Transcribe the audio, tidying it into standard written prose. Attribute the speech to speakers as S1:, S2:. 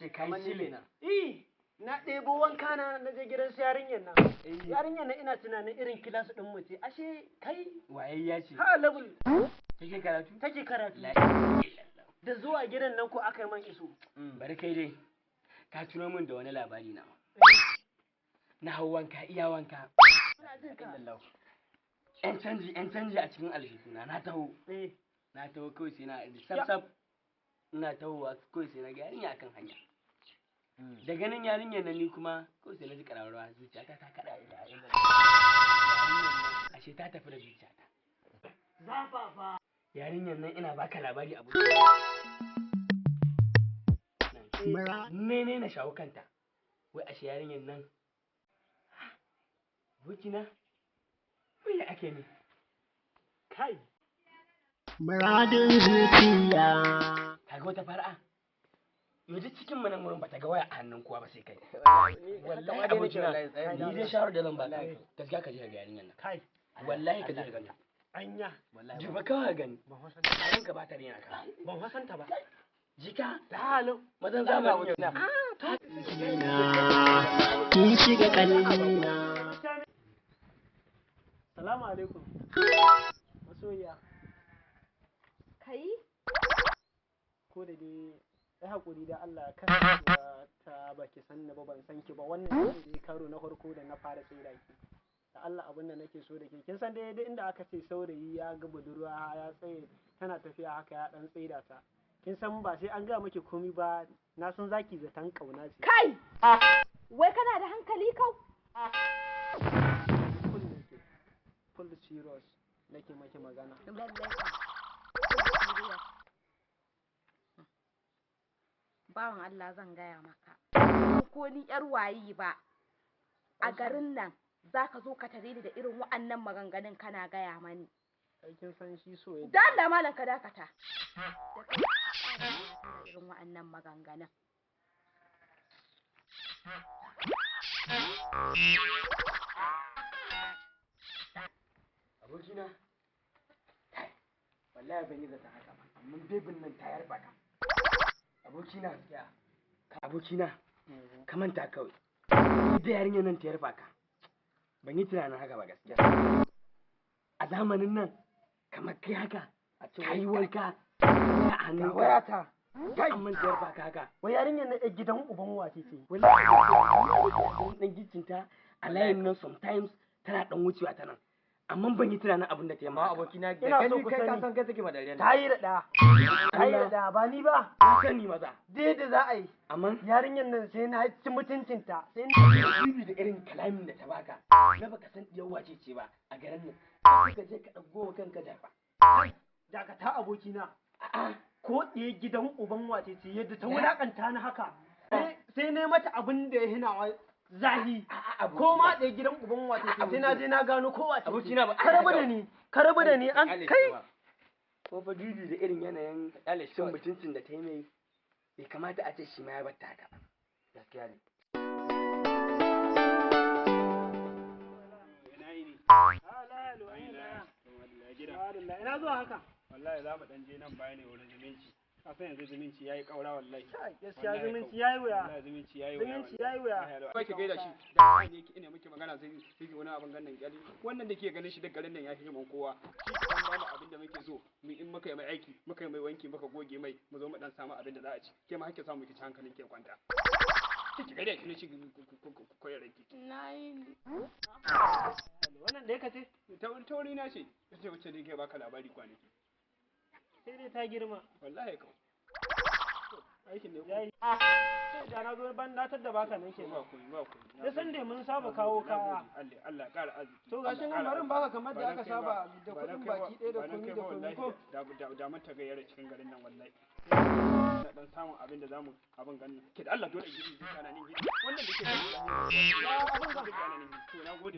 S1: ce kai shile
S2: na ɗebo wanka na je gidan su yarinyar nan. Yarinyar nan ina tunanin irin kilas ɗin mu ce. Ashe kai
S1: wayayya ce.
S2: Ha level.
S1: Take karatu?
S2: Take karatu. Da zuwa gidan nan ko aka yi man iso.
S1: Bari kai dai. Ka tuno min da wani labari na. Na hau wanka iya wanka. Yan canji a cikin aljihuna na taho. Na taho kawai sai na sab ina tahowa kawai sai na ga yarinya akan hanya. Da ganin yarinyar nan ni kuma kawai sai na ji kararrawa zuciyata ta kada ashe ta tafi da zuciyata.
S2: Zafafa.
S1: Yarinyar nan ina baka labari abu. Ne na shawo kanta. Wai ashe yarinyar nan. Bukina? Me ake ne?
S2: Kai.
S3: Muradin zuciya.
S1: Kaga wata fara'a? Yanzu cikin mu nan wurin bata ga waya a hannun kowa ba sai kai. Wallahi abokina ni dai shawar da zan baka. Gaskiya ka je ga yarinyar nan.
S2: Kai.
S1: Wallahi ka je ga ganta.
S2: Anya.
S1: Ji ba kawai gani.
S2: Ban wasan ta.
S1: Bayan ka bata rena ka.
S2: Ban wasan ta ba.
S1: Jika.
S2: Da halin.
S1: Mazan zamani ne.
S3: Kin shiga kalmina.
S2: Salamu alaikum. Masoyiya.
S4: Kai?
S2: Ko da dai ya haƙuri da Allah kan ta baki san ba ban san ki ba wannan ne karo na farko da na fara tsaida ki. Da Allah abin da nake so da ke kin san dai inda aka ce saurayi ya ga budurwa ya tsaye tana tafiya haka ya dan tsaida ta. Kin san ba sai an ga miki komai ba na san zaki zaton kauna ce.
S4: Kai! Wai kana da hankali kau?
S2: Full serious nake maki magana.
S4: Bawan Allah zan gaya maka. Ko ni yar wayi ba. A garin nan za ka zo ka tare ni da irin wa'annan maganganun kana gaya mani.
S2: Kai kin san shi so ya.
S4: Dan da malam ka dakata. Da irin wa'annan maganganun.
S1: Abokina, wallahi ban yi zata haka ba, amma bebin nan ta yarba ka. Abokina, ka manta kawai. Da yarinyar nan ta yarba ka. Ban yi tunanin haka ba gaskiya. A zamanin nan, kamar kai haka, a ce wai wanka, a hannun
S2: wayata.
S1: Kai, amma ta yarba ka haka.
S2: Wai yarinyar na gidan uban wace ce.
S1: Wallahi dan gicinta a layin nan sometimes tana dan wucewa ta nan. Amma ban yi tunanin abin da ta yi ma
S2: abokina da gani kai ka san kai take madariya ta yi da ba ni ba
S1: kan ni maza
S2: dai da za a yi
S1: amma
S2: yarinyar nan sai na ci mutuncinta sai
S1: na bibi da irin kalamin da ta baka na baka san diyar wace ce ba a garin nan sai ka je ka dago kanka jafa
S2: dakata abokina ko ɗaya gidan uban wace ce yadda ta wulakanta ni haka sai ne mata abin da ya hina zahi ko ma ɗaya gidan uban wace ce sai na je na gano ko wace
S1: abokina ba
S2: ka rabu da ni an kai
S1: ko fa bibi da irin yanayin cin mutuncin da ta yi mai bai kamata a ce shi ma ya batta haka ba gaskiya ne
S2: ina zuwa haka
S5: wallahi za mu dan je nan baya ne wurin zumunci kasan yanzu zumunci yayi kaura wallahi
S2: gaskiya zumunci yayi wuya
S5: wallahi zumunci yayi wuya
S2: kai
S5: ki gaida shi da kai ne ina miki magana sai kike wani abin gannan kyali wannan da ke ganin shi da garin nan ya fi man kowa shi kan ba mu abin da muke so mu in muka yi mai aiki muka yi mai wanki muka goge mai mu zo mu dan samu abin da za a ci ke ma hakki samu ki ci hankalin ke kwanta kike gaida shi ne shi koyar ki
S4: nayi
S2: wannan da yake ce
S5: tauri na ce ce wacce ne ke baka labari kwanaki
S2: sai dai ta girma
S5: wallahi kawai aikin ne
S2: yayi sai da na zo ban datar da baka nan ke
S5: ba ku
S2: da san dai mun saba kawo kaya
S5: Allah ƙara arziki
S2: to gashi nan barin baka kamar da aka saba da kudin baki ɗaya da komai da komai ko
S5: da mun ta gayyara cikin garin nan wallahi na dan samun abin da zamu abin ganin ke da Allah dole gidi kana nan gidi wannan da ke abin da kana nan to na gode